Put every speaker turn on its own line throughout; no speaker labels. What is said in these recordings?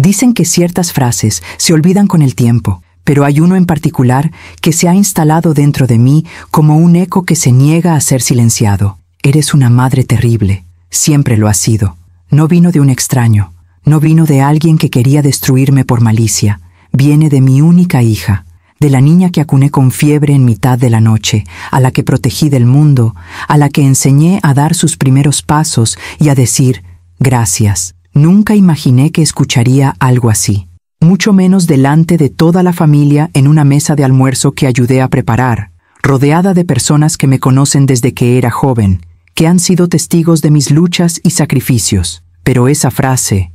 Dicen que ciertas frases se olvidan con el tiempo, pero hay uno en particular que se ha instalado dentro de mí como un eco que se niega a ser silenciado. Eres una madre terrible. Siempre lo has sido. No vino de un extraño. No vino de alguien que quería destruirme por malicia. Viene de mi única hija, de la niña que acuné con fiebre en mitad de la noche, a la que protegí del mundo, a la que enseñé a dar sus primeros pasos y a decir gracias. Nunca imaginé que escucharía algo así, mucho menos delante de toda la familia en una mesa de almuerzo que ayudé a preparar, rodeada de personas que me conocen desde que era joven, que han sido testigos de mis luchas y sacrificios. Pero esa frase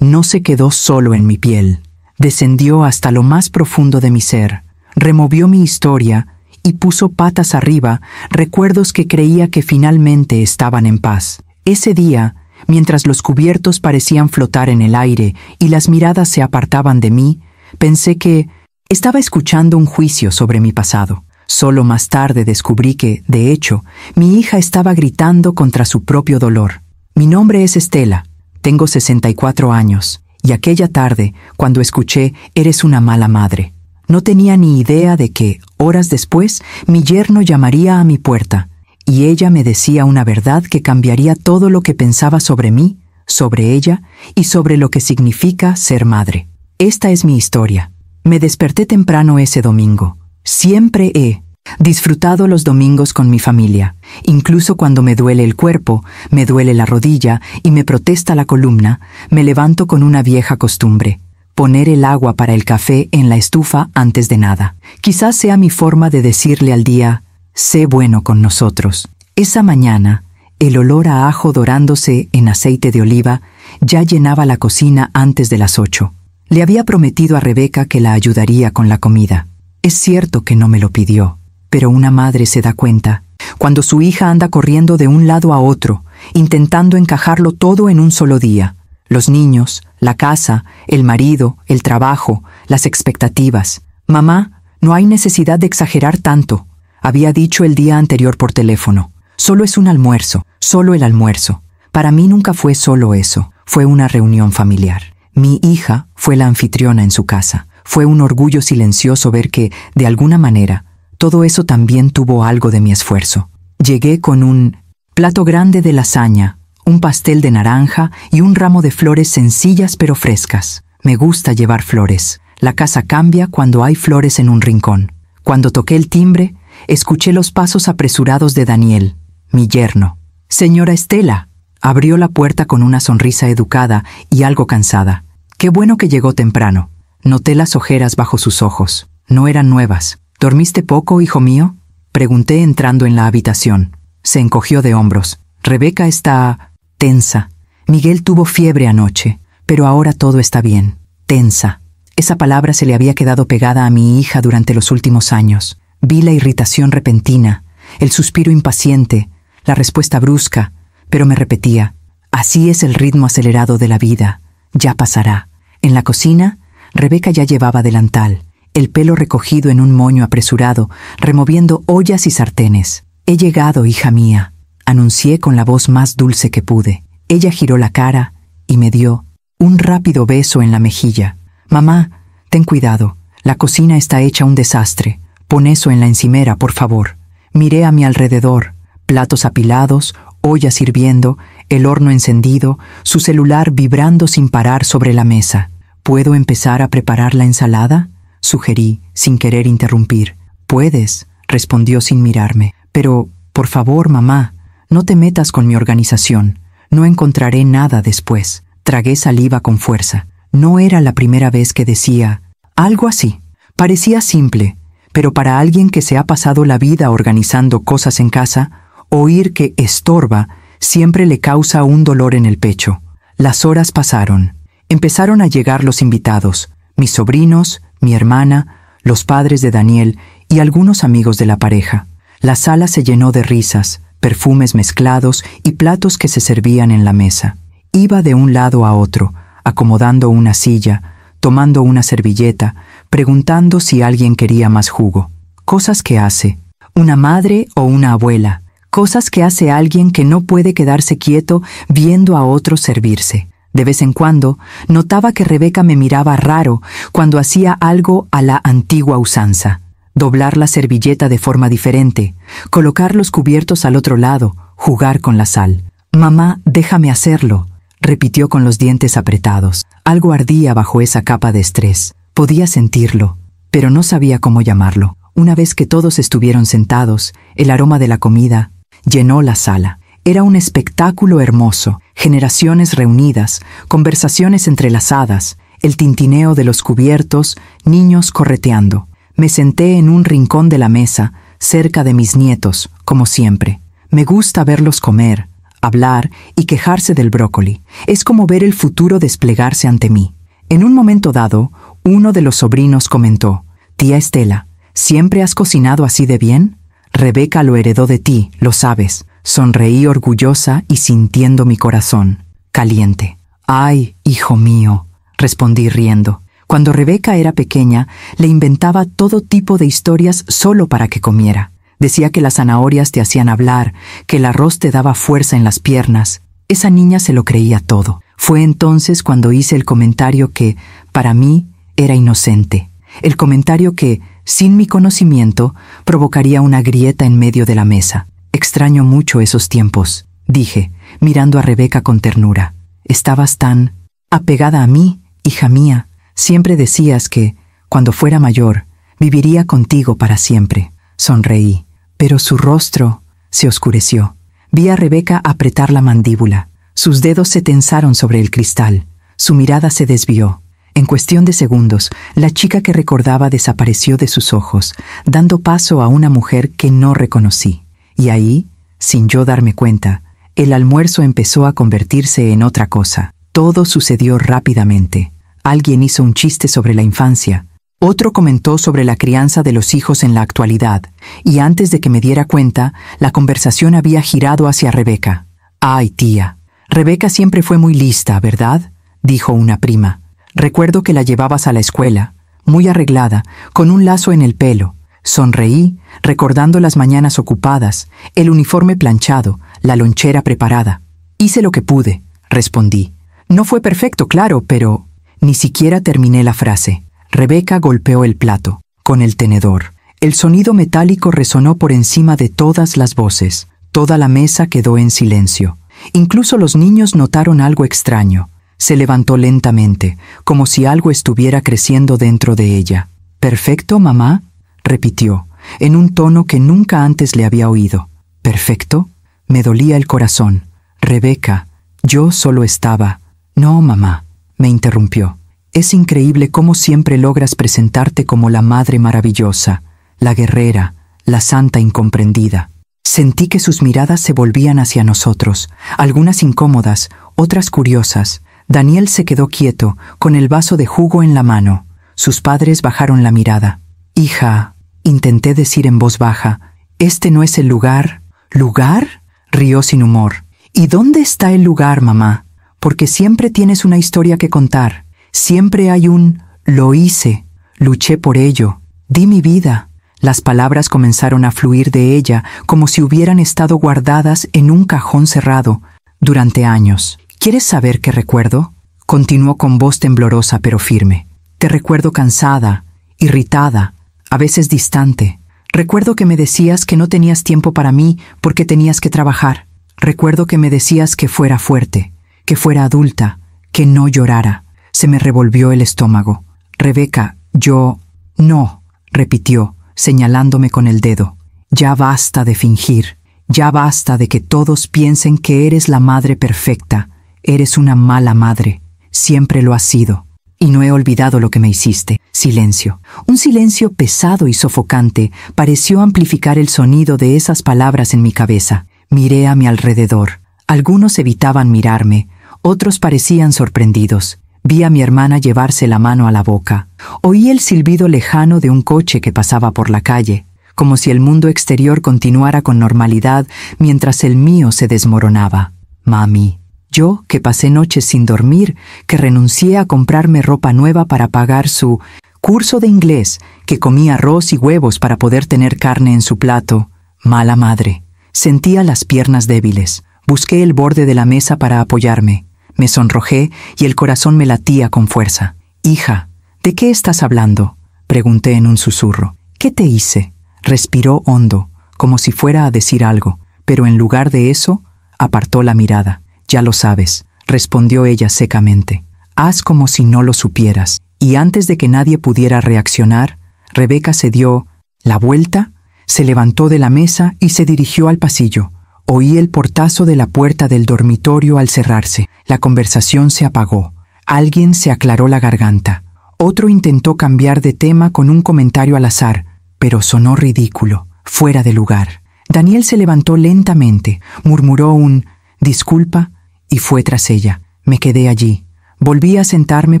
no se quedó solo en mi piel. Descendió hasta lo más profundo de mi ser, removió mi historia y puso patas arriba recuerdos que creía que finalmente estaban en paz. Ese día, mientras los cubiertos parecían flotar en el aire y las miradas se apartaban de mí, pensé que estaba escuchando un juicio sobre mi pasado. Solo más tarde descubrí que, de hecho, mi hija estaba gritando contra su propio dolor. Mi nombre es Estela, tengo 64 años, y aquella tarde, cuando escuché «Eres una mala madre», no tenía ni idea de que, horas después, mi yerno llamaría a mi puerta, y ella me decía una verdad que cambiaría todo lo que pensaba sobre mí, sobre ella y sobre lo que significa ser madre. Esta es mi historia. Me desperté temprano ese domingo. Siempre he disfrutado los domingos con mi familia. Incluso cuando me duele el cuerpo, me duele la rodilla y me protesta la columna, me levanto con una vieja costumbre: poner el agua para el café en la estufa antes de nada. Quizás sea mi forma de decirle al día: sé bueno con nosotros. Esa mañana, el olor a ajo dorándose en aceite de oliva ya llenaba la cocina antes de las 8. Le había prometido a Rebeca que la ayudaría con la comida. Es cierto que no me lo pidió, pero una madre se da cuenta cuando su hija anda corriendo de un lado a otro, intentando encajarlo todo en un solo día. Los niños, la casa, el marido, el trabajo, las expectativas. Mamá, no hay necesidad de exagerar tanto, había dicho el día anterior por teléfono. Solo es un almuerzo, solo el almuerzo. Para mí nunca fue solo eso, fue una reunión familiar. Mi hija fue la anfitriona en su casa. Fue un orgullo silencioso ver que, de alguna manera, todo eso también tuvo algo de mi esfuerzo. Llegué con un plato grande de lasaña, un pastel de naranja y un ramo de flores sencillas pero frescas. Me gusta llevar flores. La casa cambia cuando hay flores en un rincón. Cuando toqué el timbre, escuché los pasos apresurados de Daniel, mi yerno. «Señora Estela», abrió la puerta con una sonrisa educada y algo cansada. «Qué bueno que llegó temprano». Noté las ojeras bajo sus ojos. No eran nuevas. «¿Dormiste poco, hijo mío?», pregunté entrando en la habitación. Se encogió de hombros. «Rebeca está tensa. Miguel tuvo fiebre anoche, pero ahora todo está bien». Tensa. Esa palabra se le había quedado pegada a mi hija durante los últimos años. Vi la irritación repentina, el suspiro impaciente, la respuesta brusca, pero me repetía: «Así es el ritmo acelerado de la vida. Ya pasará». En la cocina, Rebeca ya llevaba delantal, el pelo recogido en un moño apresurado, removiendo ollas y sartenes. «He llegado, hija mía», anuncié con la voz más dulce que pude. Ella giró la cara y me dio un rápido beso en la mejilla. «Mamá, ten cuidado, la cocina está hecha un desastre. Pon eso en la encimera, por favor». Miré a mi alrededor, platos apilados, ollas hirviendo, el horno encendido, su celular vibrando sin parar sobre la mesa. «¿Puedo empezar a preparar la ensalada?», sugerí, sin querer interrumpir. «Puedes», respondió sin mirarme. «Pero, por favor, mamá, no te metas con mi organización. No encontraré nada después». Tragué saliva con fuerza. No era la primera vez que decía algo así. Parecía simple, pero para alguien que se ha pasado la vida organizando cosas en casa, oír que estorba siempre le causa un dolor en el pecho. Las horas pasaron. Empezaron a llegar los invitados, mis sobrinos, mi hermana, los padres de Daniel y algunos amigos de la pareja. La sala se llenó de risas, perfumes mezclados y platos que se servían en la mesa. Iba de un lado a otro, acomodando una silla, tomando una servilleta, preguntando si alguien quería más jugo. Cosas que hace una madre o una abuela, cosas que hace alguien que no puede quedarse quieto viendo a otros servirse. De vez en cuando, notaba que Rebeca me miraba raro cuando hacía algo a la antigua usanza. Doblar la servilleta de forma diferente, colocar los cubiertos al otro lado, jugar con la sal. «Mamá, déjame hacerlo», repitió con los dientes apretados. Algo ardía bajo esa capa de estrés. Podía sentirlo, pero no sabía cómo llamarlo. Una vez que todos estuvieron sentados, el aroma de la comida llenó la sala. Era un espectáculo hermoso, generaciones reunidas, conversaciones entrelazadas, el tintineo de los cubiertos, niños correteando. Me senté en un rincón de la mesa, cerca de mis nietos, como siempre. Me gusta verlos comer, hablar y quejarse del brócoli. Es como ver el futuro desplegarse ante mí. En un momento dado, uno de los sobrinos comentó: «Tía Estela, ¿siempre has cocinado así de bien? Rebeca lo heredó de ti, lo sabes». Sonreí orgullosa y sintiendo mi corazón caliente. «Ay, hijo mío», respondí riendo. Cuando Rebeca era pequeña, le inventaba todo tipo de historias solo para que comiera. Decía que las zanahorias te hacían hablar, que el arroz te daba fuerza en las piernas. Esa niña se lo creía todo. Fue entonces cuando hice el comentario que, para mí, era inocente. El comentario que, sin mi conocimiento, provocaría una grieta en medio de la mesa. «Extraño mucho esos tiempos», dije, mirando a Rebeca con ternura. «Estabas tan apegada a mí, hija mía. Siempre decías que, cuando fuera mayor, viviría contigo para siempre». Sonreí, pero su rostro se oscureció. Vi a Rebeca apretar la mandíbula. Sus dedos se tensaron sobre el cristal. Su mirada se desvió. En cuestión de segundos, la chica que recordaba desapareció de sus ojos, dando paso a una mujer que no reconocí. Y ahí, sin yo darme cuenta, el almuerzo empezó a convertirse en otra cosa. Todo sucedió rápidamente. Alguien hizo un chiste sobre la infancia. Otro comentó sobre la crianza de los hijos en la actualidad, y antes de que me diera cuenta, la conversación había girado hacia Rebeca. «Ay, tía, Rebeca siempre fue muy lista, ¿verdad?», dijo una prima. «Recuerdo que la llevabas a la escuela, muy arreglada, con un lazo en el pelo». Sonreí, recordando las mañanas ocupadas, el uniforme planchado, la lonchera preparada. «Hice lo que pude», respondí. «No fue perfecto, claro, pero...». Ni siquiera terminé la frase. Rebeca golpeó el plato, con el tenedor. El sonido metálico resonó por encima de todas las voces. Toda la mesa quedó en silencio. Incluso los niños notaron algo extraño. Se levantó lentamente, como si algo estuviera creciendo dentro de ella. «¿Perfecto, mamá?», repitió, en un tono que nunca antes le había oído. «¿Perfecto?». Me dolía el corazón. «Rebeca, yo solo estaba...». «No, mamá», me interrumpió. «Es increíble cómo siempre logras presentarte como la madre maravillosa, la guerrera, la santa incomprendida». Sentí que sus miradas se volvían hacia nosotros, algunas incómodas, otras curiosas. Daniel se quedó quieto, con el vaso de jugo en la mano. Sus padres bajaron la mirada. «Hija», intenté decir en voz baja, «este no es el lugar». «¿Lugar?», rió sin humor. «¿Y dónde está el lugar, mamá? Porque siempre tienes una historia que contar. Siempre hay un «lo hice», «luché por ello», «di mi vida». Las palabras comenzaron a fluir de ella como si hubieran estado guardadas en un cajón cerrado durante años. «¿Quieres saber qué recuerdo?», continuó con voz temblorosa pero firme. «Te recuerdo cansada, irritada, a veces distante. Recuerdo que me decías que no tenías tiempo para mí porque tenías que trabajar. Recuerdo que me decías que fuera fuerte, que fuera adulta, que no llorara». Se me revolvió el estómago. «Rebeca, yo...». «No», repitió, señalándome con el dedo. «Ya basta de fingir. Ya basta de que todos piensen que eres la madre perfecta. Eres una mala madre. Siempre lo has sido. Y no he olvidado lo que me hiciste». Silencio. Un silencio pesado y sofocante pareció amplificar el sonido de esas palabras en mi cabeza. Miré a mi alrededor. Algunos evitaban mirarme, otros parecían sorprendidos. Vi a mi hermana llevarse la mano a la boca. Oí el silbido lejano de un coche que pasaba por la calle, como si el mundo exterior continuara con normalidad mientras el mío se desmoronaba. «Mami». Yo, que pasé noches sin dormir, que renuncié a comprarme ropa nueva para pagar su curso de inglés, que comí arroz y huevos para poder tener carne en su plato. Mala madre. Sentía las piernas débiles. Busqué el borde de la mesa para apoyarme. Me sonrojé y el corazón me latía con fuerza. «Hija, ¿de qué estás hablando?», pregunté en un susurro. «¿Qué te hice?». Respiró hondo, como si fuera a decir algo, pero en lugar de eso, apartó la mirada. «Ya lo sabes», respondió ella secamente. «Haz como si no lo supieras». Y antes de que nadie pudiera reaccionar, Rebeca se dio la vuelta, se levantó de la mesa y se dirigió al pasillo. Oí el portazo de la puerta del dormitorio al cerrarse. La conversación se apagó. Alguien se aclaró la garganta. Otro intentó cambiar de tema con un comentario al azar, pero sonó ridículo, fuera de lugar. Daniel se levantó lentamente, murmuró un «disculpa» y fue tras ella. Me quedé allí. Volví a sentarme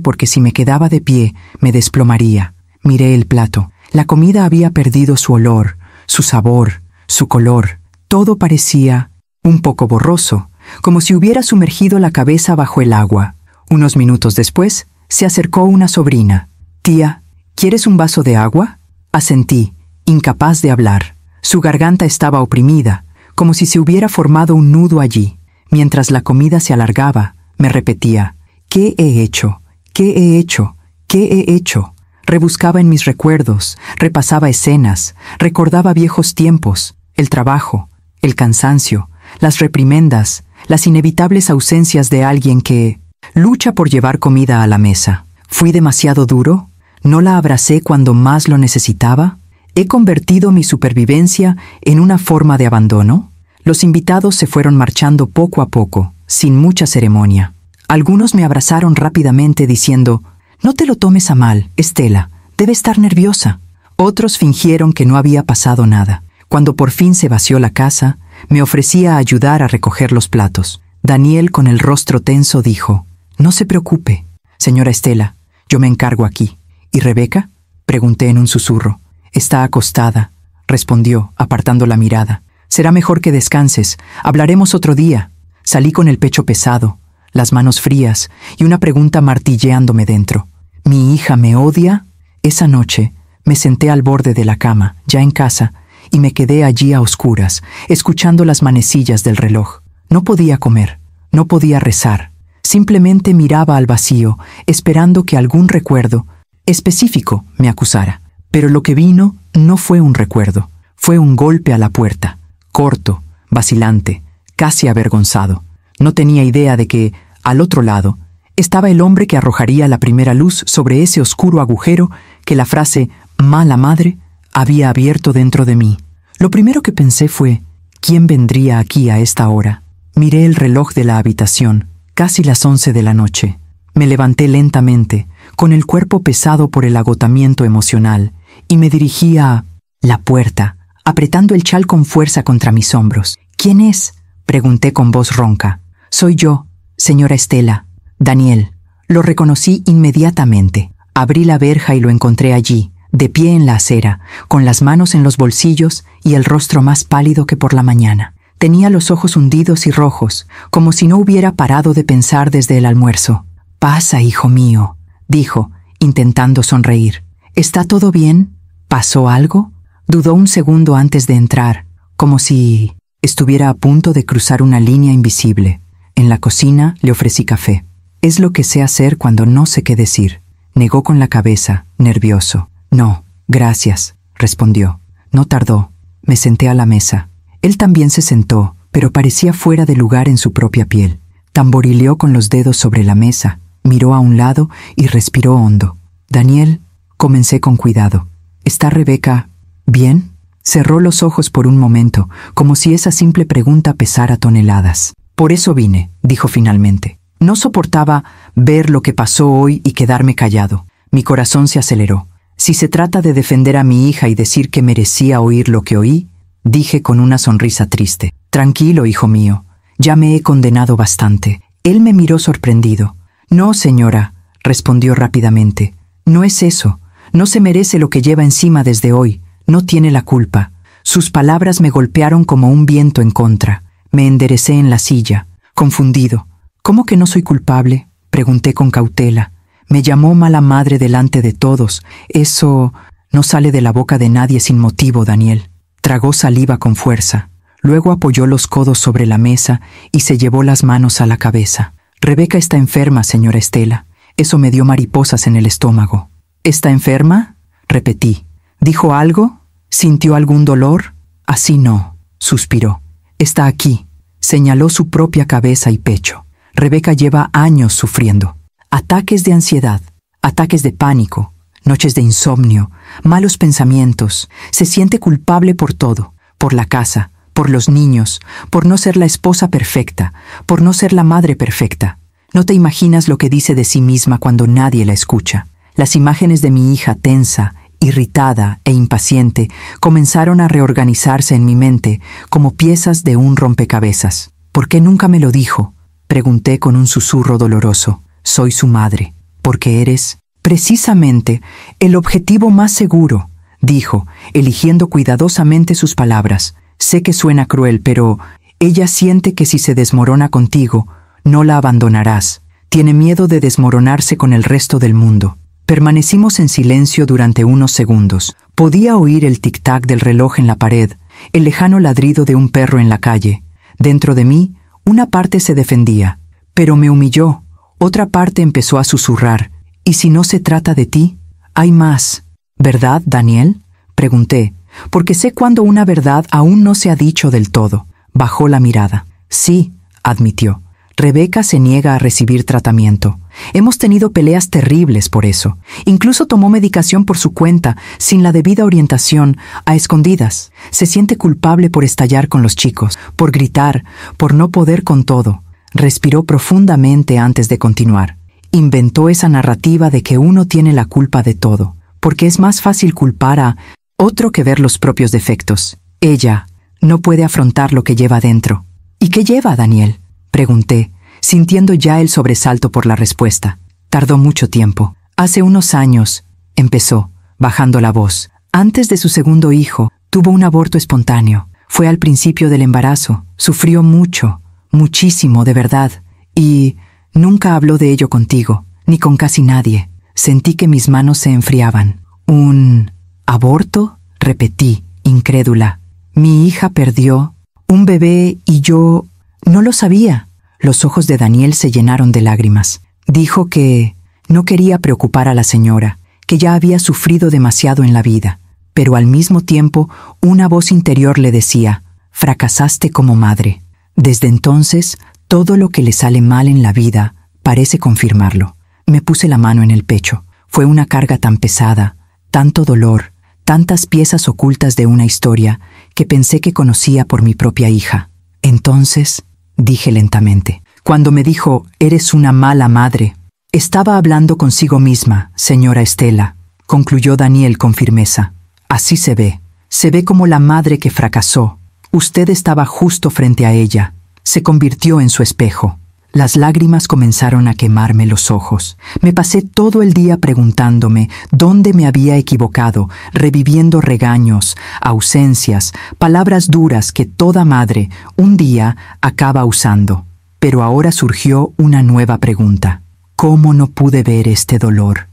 porque si me quedaba de pie, me desplomaría. Miré el plato. La comida había perdido su olor, su sabor, su color. Todo parecía un poco borroso, como si hubiera sumergido la cabeza bajo el agua. Unos minutos después, se acercó una sobrina. «Tía, ¿quieres un vaso de agua?». Asentí, incapaz de hablar. Su garganta estaba oprimida, como si se hubiera formado un nudo allí. Mientras la comida se alargaba, me repetía: «¿Qué he hecho? ¿Qué he hecho? ¿Qué he hecho?». Rebuscaba en mis recuerdos, repasaba escenas, recordaba viejos tiempos, el trabajo, el cansancio, las reprimendas, las inevitables ausencias de alguien que lucha por llevar comida a la mesa. ¿Fui demasiado duro? ¿No la abracé cuando más lo necesitaba? ¿He convertido mi supervivencia en una forma de abandono? Los invitados se fueron marchando poco a poco, sin mucha ceremonia. Algunos me abrazaron rápidamente diciendo: «No te lo tomes a mal, Estela, debe estar nerviosa». Otros fingieron que no había pasado nada. Cuando por fin se vació la casa, me ofrecía a ayudar a recoger los platos. Daniel, con el rostro tenso, dijo: «No se preocupe, señora Estela, yo me encargo aquí». «¿Y Rebeca?», pregunté en un susurro. «Está acostada», respondió, apartando la mirada. «Será mejor que descanses, hablaremos otro día». Salí con el pecho pesado, las manos frías y una pregunta martilleándome dentro. ¿Mi hija me odia? Esa noche me senté al borde de la cama, ya en casa, y me quedé allí a oscuras, escuchando las manecillas del reloj. No podía comer, no podía rezar. Simplemente miraba al vacío, esperando que algún recuerdo específico me acusara. Pero lo que vino no fue un recuerdo, fue un golpe a la puerta, corto, vacilante, casi avergonzado. No tenía idea de que, al otro lado, estaba el hombre que arrojaría la primera luz sobre ese oscuro agujero que la frase «mala madre» había abierto dentro de mí. Lo primero que pensé fue: ¿quién vendría aquí a esta hora? Miré el reloj de la habitación, casi las 11 de la noche. Me levanté lentamente, con el cuerpo pesado por el agotamiento emocional, y me dirigí a la puerta, apretando el chal con fuerza contra mis hombros. «¿Quién es?», pregunté con voz ronca. «Soy yo, señora Estela, Daniel». Lo reconocí inmediatamente. Abrí la verja y lo encontré allí, de pie en la acera, con las manos en los bolsillos y el rostro más pálido que por la mañana. Tenía los ojos hundidos y rojos, como si no hubiera parado de pensar desde el almuerzo. «Pasa, hijo mío», dijo, intentando sonreír. «¿Está todo bien? ¿Pasó algo?». Dudó un segundo antes de entrar, como si estuviera a punto de cruzar una línea invisible. En la cocina le ofrecí café. «Es lo que sé hacer cuando no sé qué decir». Negó con la cabeza, nervioso. «No, gracias», respondió. No tardó. Me senté a la mesa. Él también se sentó, pero parecía fuera de lugar en su propia piel. Tamborileó con los dedos sobre la mesa, miró a un lado y respiró hondo. «Daniel», comencé con cuidado. «¿Está Rebeca bien?». Cerró los ojos por un momento, como si esa simple pregunta pesara toneladas. «Por eso vine», dijo finalmente. No soportaba ver lo que pasó hoy y quedarme callado. Mi corazón se aceleró. Si se trata de defender a mi hija y decir que merecía oír lo que oí, dije con una sonrisa triste: «Tranquilo, hijo mío, ya me he condenado bastante». Él me miró sorprendido. «No, señora», respondió rápidamente. «No es eso. No se merece lo que lleva encima desde hoy. No tiene la culpa». Sus palabras me golpearon como un viento en contra. Me enderecé en la silla, confundido. «¿Cómo que no soy culpable?», pregunté con cautela. «Me llamó mala madre delante de todos. Eso no sale de la boca de nadie sin motivo, Daniel». Tragó saliva con fuerza. Luego apoyó los codos sobre la mesa y se llevó las manos a la cabeza. Rebeca está enferma, señora Estela. Eso me dio mariposas en el estómago. ¿Está enferma? Repetí. ¿Dijo algo? ¿Sintió algún dolor? Así no, suspiró. Está aquí. Señaló su propia cabeza y pecho. Rebeca lleva años sufriendo. Ataques de ansiedad, ataques de pánico, noches de insomnio, malos pensamientos. Se siente culpable por todo, por la casa, por los niños, por no ser la esposa perfecta, por no ser la madre perfecta. No te imaginas lo que dice de sí misma cuando nadie la escucha. Las imágenes de mi hija tensa, irritada e impaciente comenzaron a reorganizarse en mi mente como piezas de un rompecabezas. ¿Por qué nunca me lo dijo? Pregunté con un susurro doloroso. Soy su madre, porque eres, precisamente, el objetivo más seguro, dijo, eligiendo cuidadosamente sus palabras. Sé que suena cruel, pero ella siente que si se desmorona contigo, no la abandonarás. Tiene miedo de desmoronarse con el resto del mundo. Permanecimos en silencio durante unos segundos. Podía oír el tic-tac del reloj en la pared, el lejano ladrido de un perro en la calle. Dentro de mí, una parte se defendía, pero me humilló. Otra parte empezó a susurrar. ¿Y si no se trata de ti? Hay más. ¿Verdad, Daniel? Pregunté, porque sé cuando una verdad aún no se ha dicho del todo. Bajó la mirada. Sí, admitió. Rebeca se niega a recibir tratamiento. Hemos tenido peleas terribles por eso. Incluso tomó medicación por su cuenta, sin la debida orientación, a escondidas. Se siente culpable por estallar con los chicos, por gritar, por no poder con todo. Respiró profundamente antes de continuar. Inventó esa narrativa de que uno tiene la culpa de todo, porque es más fácil culpar a otro que ver los propios defectos. Ella no puede afrontar lo que lleva dentro. ¿Y qué lleva, Daniel? Pregunté, sintiendo ya el sobresalto por la respuesta. Tardó mucho tiempo. Hace unos años, empezó, bajando la voz. Antes de su segundo hijo, tuvo un aborto espontáneo. Fue al principio del embarazo. Sufrió mucho, muchísimo, de verdad. Y nunca habló de ello contigo, ni con casi nadie. Sentí que mis manos se enfriaban. ¿Un aborto? Repetí, incrédula. Mi hija perdió un bebé y yo no lo sabía. Los ojos de Daniel se llenaron de lágrimas. Dijo que no quería preocupar a la señora, que ya había sufrido demasiado en la vida. Pero al mismo tiempo, una voz interior le decía, fracasaste como madre. Desde entonces, todo lo que le sale mal en la vida parece confirmarlo. Me puse la mano en el pecho. Fue una carga tan pesada, tanto dolor, tantas piezas ocultas de una historia que pensé que conocía por mi propia hija. Entonces, dije lentamente, cuando me dijo, eres una mala madre, estaba hablando consigo misma, señora Estela, concluyó Daniel con firmeza. Así se ve como la madre que fracasó. Usted estaba justo frente a ella. Se convirtió en su espejo. Las lágrimas comenzaron a quemarme los ojos. Me pasé todo el día preguntándome dónde me había equivocado, reviviendo regaños, ausencias, palabras duras que toda madre un día acaba usando. Pero ahora surgió una nueva pregunta. ¿Cómo no pude ver este dolor?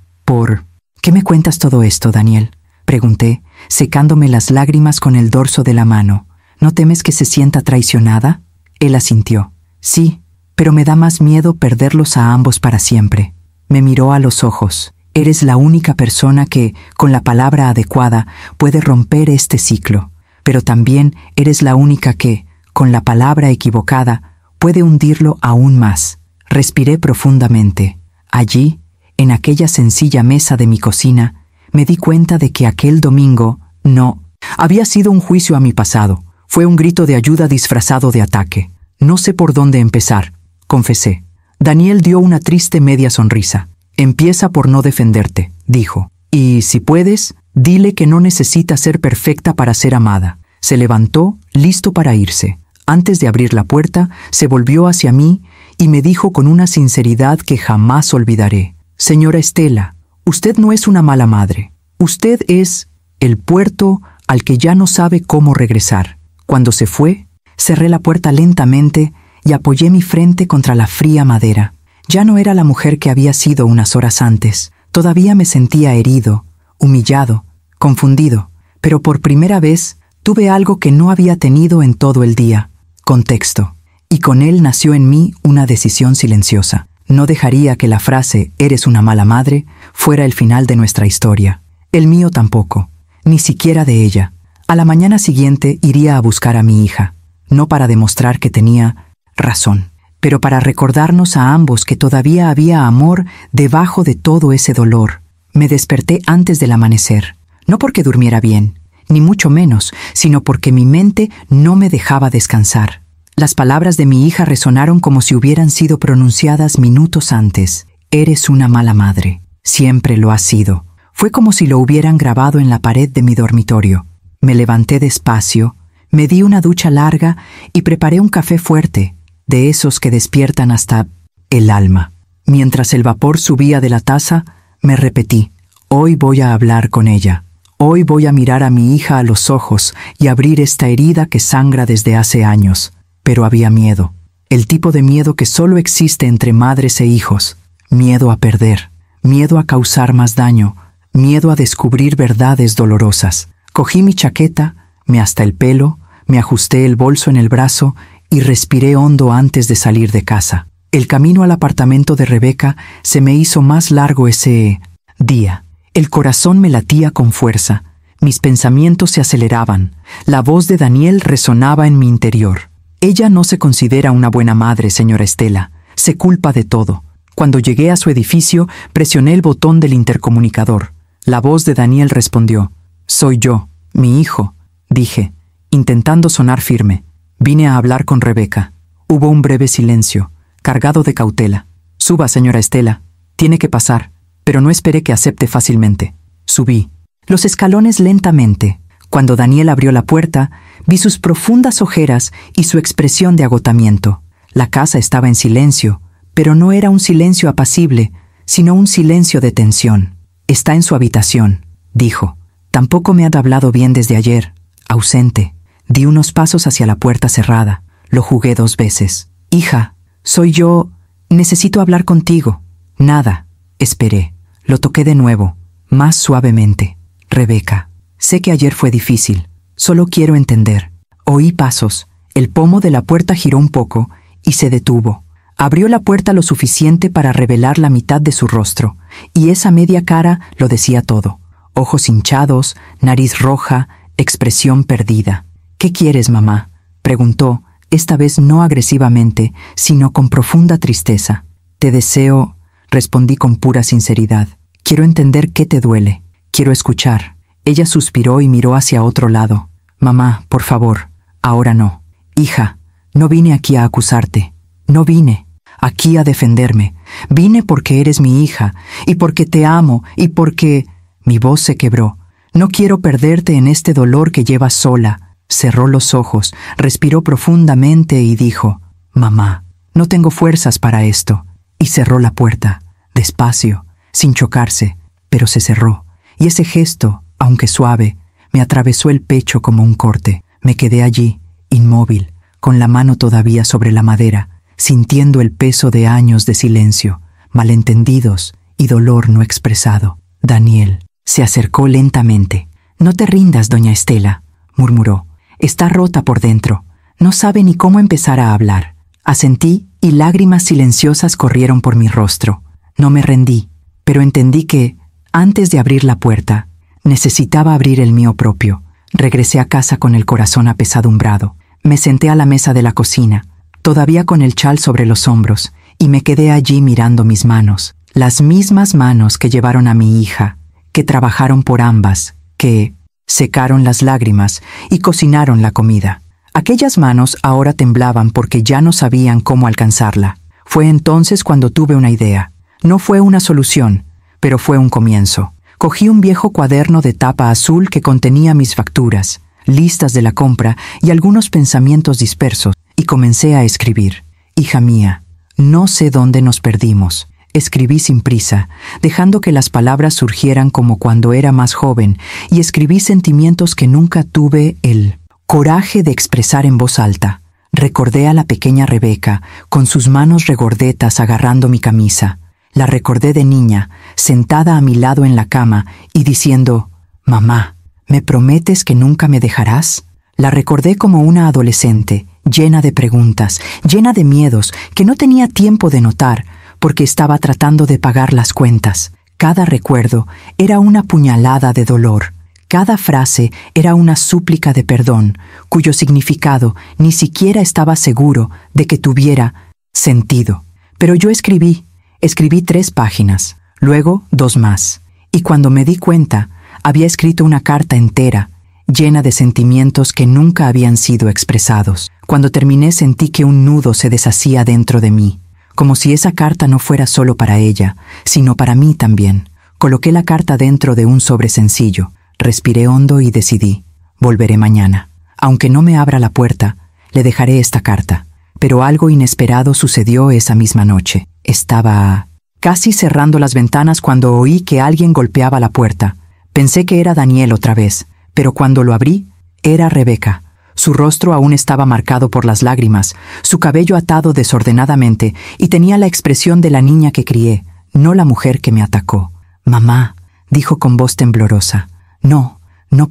¿Qué me cuentas todo esto, Daniel? Pregunté, secándome las lágrimas con el dorso de la mano. ¿No temes que se sienta traicionada? Él asintió. Sí, pero me da más miedo perderlos a ambos para siempre. Me miró a los ojos. Eres la única persona que, con la palabra adecuada, puede romper este ciclo. Pero también eres la única que, con la palabra equivocada, puede hundirlo aún más. Respiré profundamente. Allí, en aquella sencilla mesa de mi cocina, me di cuenta de que aquel domingo no había sido un juicio a mi pasado. Fue un grito de ayuda disfrazado de ataque. No sé por dónde empezar, confesé. Daniel dio una triste media sonrisa. Empieza por no defenderte, dijo. Y, si puedes, dile que no necesita ser perfecta para ser amada. Se levantó, listo para irse. Antes de abrir la puerta, se volvió hacia mí y me dijo con una sinceridad que jamás olvidaré. Señora Estela, usted no es una mala madre. Usted es el puerto al que ya no sabe cómo regresar. Cuando se fue, cerré la puerta lentamente y apoyé mi frente contra la fría madera. Ya no era la mujer que había sido unas horas antes. Todavía me sentía herido, humillado, confundido, pero por primera vez tuve algo que no había tenido en todo el día: contexto. y con él nació en mí una decisión silenciosa. No dejaría que la frase «eres una mala madre» fuera el final de nuestra historia. El mío tampoco, ni siquiera de ella. A la mañana siguiente iría a buscar a mi hija, no para demostrar que tenía razón, pero para recordarnos a ambos que todavía había amor debajo de todo ese dolor. Me desperté antes del amanecer, no porque durmiera bien, ni mucho menos, sino porque mi mente no me dejaba descansar. Las palabras de mi hija resonaron como si hubieran sido pronunciadas minutos antes. «Eres una mala madre. Siempre lo has sido». Fue como si lo hubieran grabado en la pared de mi dormitorio. Me levanté despacio, me di una ducha larga y preparé un café fuerte, de esos que despiertan hasta el alma. Mientras el vapor subía de la taza, me repetí: «Hoy voy a hablar con ella. Hoy voy a mirar a mi hija a los ojos y abrir esta herida que sangra desde hace años». Pero había miedo, el tipo de miedo que solo existe entre madres e hijos. Miedo a perder, miedo a causar más daño, miedo a descubrir verdades dolorosas. Cogí mi chaqueta, me asté el pelo, me ajusté el bolso en el brazo y respiré hondo antes de salir de casa. El camino al apartamento de Rebeca se me hizo más largo ese día. El corazón me latía con fuerza, mis pensamientos se aceleraban, la voz de Daniel resonaba en mi interior. «Ella no se considera una buena madre, señora Estela. Se culpa de todo». Cuando llegué a su edificio, presioné el botón del intercomunicador. La voz de Daniel respondió: «Soy yo, mi hijo», dije, intentando sonar firme. «Vine a hablar con Rebeca». Hubo un breve silencio, cargado de cautela. «Suba, señora Estela. Tiene que pasar». Pero no esperé que acepte fácilmente. Subí los escalones lentamente. Cuando Daniel abrió la puerta, vi sus profundas ojeras y su expresión de agotamiento. La casa estaba en silencio, pero no era un silencio apacible, sino un silencio de tensión. «Está en su habitación», dijo. «Tampoco me ha hablado bien desde ayer. Ausente». Di unos pasos hacia la puerta cerrada. Lo jugué 2 veces. «Hija, soy yo. Necesito hablar contigo». «Nada». Esperé. Lo toqué de nuevo, más suavemente. «Rebeca, sé que ayer fue difícil. Solo quiero entender». Oí pasos. El pomo de la puerta giró un poco y se detuvo. Abrió la puerta lo suficiente para revelar la mitad de su rostro, y esa media cara lo decía todo. Ojos hinchados, nariz roja, expresión perdida. «¿Qué quieres, mamá?», preguntó, esta vez no agresivamente, sino con profunda tristeza. «Te deseo», respondí con pura sinceridad. «Quiero entender qué te duele. Quiero escuchar». Ella suspiró y miró hacia otro lado. «Mamá, por favor, ahora no». «Hija, no vine aquí a acusarte. No vine aquí a defenderme. Vine porque eres mi hija, y porque te amo, y porque...». Mi voz se quebró. «No quiero perderte en este dolor que llevas sola». Cerró los ojos, respiró profundamente y dijo: «Mamá, no tengo fuerzas para esto». Y cerró la puerta, despacio, sin chocarse, pero se cerró. Y ese gesto, aunque suave, me atravesó el pecho como un corte. Me quedé allí, inmóvil, con la mano todavía sobre la madera, sintiendo el peso de años de silencio, malentendidos y dolor no expresado. Daniel se acercó lentamente. «No te rindas, doña Estela», murmuró. «Está rota por dentro. No sabe ni cómo empezar a hablar». Asentí y lágrimas silenciosas corrieron por mi rostro. No me rendí, pero entendí que, antes de abrir la puerta, necesitaba abrir el mío propio. Regresé a casa con el corazón apesadumbrado. Me senté a la mesa de la cocina, todavía con el chal sobre los hombros, y me quedé allí mirando mis manos. Las mismas manos que llevaron a mi hija, que trabajaron por ambas, que secaron las lágrimas y cocinaron la comida. Aquellas manos ahora temblaban porque ya no sabían cómo alcanzarla. Fue entonces cuando tuve una idea. No fue una solución, pero fue un comienzo. Cogí un viejo cuaderno de tapa azul que contenía mis facturas, listas de la compra y algunos pensamientos dispersos, y comencé a escribir. «Hija mía, no sé dónde nos perdimos». Escribí sin prisa, dejando que las palabras surgieran como cuando era más joven, y escribí sentimientos que nunca tuve el coraje de expresar en voz alta. Recordé a la pequeña Rebeca, con sus manos regordetas agarrando mi camisa. La recordé de niña, sentada a mi lado en la cama y diciendo: «Mamá, ¿me prometes que nunca me dejarás?». La recordé como una adolescente, llena de preguntas, llena de miedos que no tenía tiempo de notar porque estaba tratando de pagar las cuentas. Cada recuerdo era una puñalada de dolor. Cada frase era una súplica de perdón, cuyo significado ni siquiera estaba seguro de que tuviera sentido. Pero yo escribí 3 páginas, luego 2 más, y cuando me di cuenta, había escrito una carta entera, llena de sentimientos que nunca habían sido expresados. Cuando terminé sentí que un nudo se deshacía dentro de mí, como si esa carta no fuera solo para ella, sino para mí también. Coloqué la carta dentro de un sobre sencillo, respiré hondo y decidí, volveré mañana. Aunque no me abra la puerta, le dejaré esta carta. Pero algo inesperado sucedió esa misma noche. Estaba casi cerrando las ventanas cuando oí que alguien golpeaba la puerta. Pensé que era Daniel otra vez, pero cuando lo abrí, era Rebeca. Su rostro aún estaba marcado por las lágrimas, su cabello atado desordenadamente y tenía la expresión de la niña que crié, no la mujer que me atacó. «Mamá», dijo con voz temblorosa. No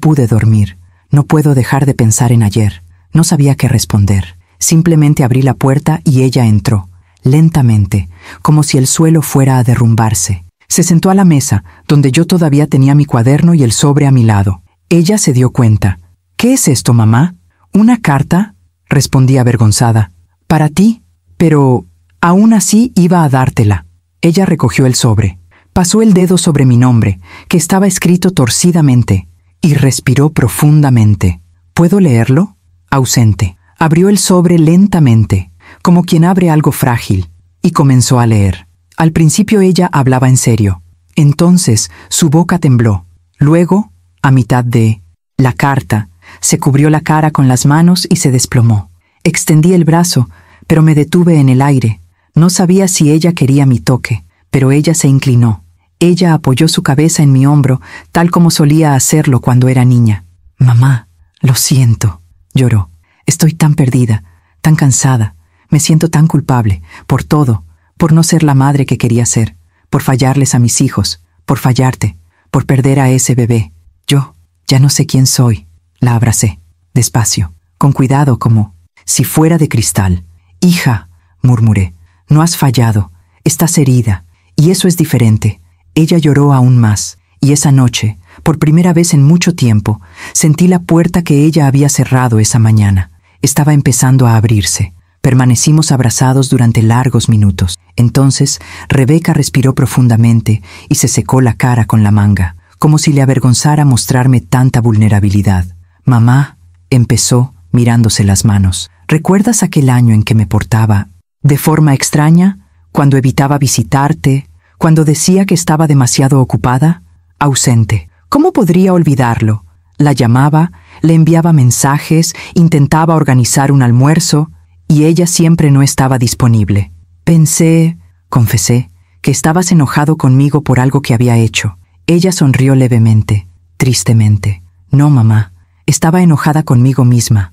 pude dormir. No puedo dejar de pensar en ayer. No sabía qué responder. Simplemente abrí la puerta y ella entró, lentamente, como si el suelo fuera a derrumbarse. Se sentó a la mesa, donde yo todavía tenía mi cuaderno y el sobre a mi lado. Ella se dio cuenta. «¿Qué es esto, mamá?» «¿Una carta?», respondí avergonzada. «Para ti, pero aún así iba a dártela». Ella recogió el sobre, pasó el dedo sobre mi nombre, que estaba escrito torcidamente, y respiró profundamente. «¿Puedo leerlo?». Ausente. Abrió el sobre lentamente, como quien abre algo frágil, y comenzó a leer. Al principio ella hablaba en serio. Entonces su boca tembló. Luego, a mitad de la carta, se cubrió la cara con las manos y se desplomó. Extendí el brazo, pero me detuve en el aire. No sabía si ella quería mi toque, pero ella se inclinó. Ella apoyó su cabeza en mi hombro, tal como solía hacerlo cuando era niña. «Mamá, lo siento», lloró. «Estoy tan perdida, tan cansada. Me siento tan culpable, por todo, por no ser la madre que quería ser, por fallarles a mis hijos, por fallarte, por perder a ese bebé. Yo ya no sé quién soy». La abracé, despacio, con cuidado, como si fuera de cristal. «Hija», murmuré, «no has fallado, estás herida, y eso es diferente». Ella lloró aún más, y esa noche, por primera vez en mucho tiempo, sentí la puerta que ella había cerrado esa mañana. Estaba empezando a abrirse. Permanecimos abrazados durante largos minutos. Entonces, Rebeca respiró profundamente y se secó la cara con la manga, como si le avergonzara mostrarme tanta vulnerabilidad. «Mamá», empezó, mirándose las manos, «¿recuerdas aquel año en que me portaba de forma extraña? Cuando evitaba visitarte, cuando decía que estaba demasiado ocupada, ausente. ¿Cómo podría olvidarlo? La llamaba, le enviaba mensajes, intentaba organizar un almuerzo, y ella siempre no estaba disponible. Pensé», confesé, «que estabas enojado conmigo por algo que había hecho». Ella sonrió levemente, tristemente. «No, mamá. Estaba enojada conmigo misma,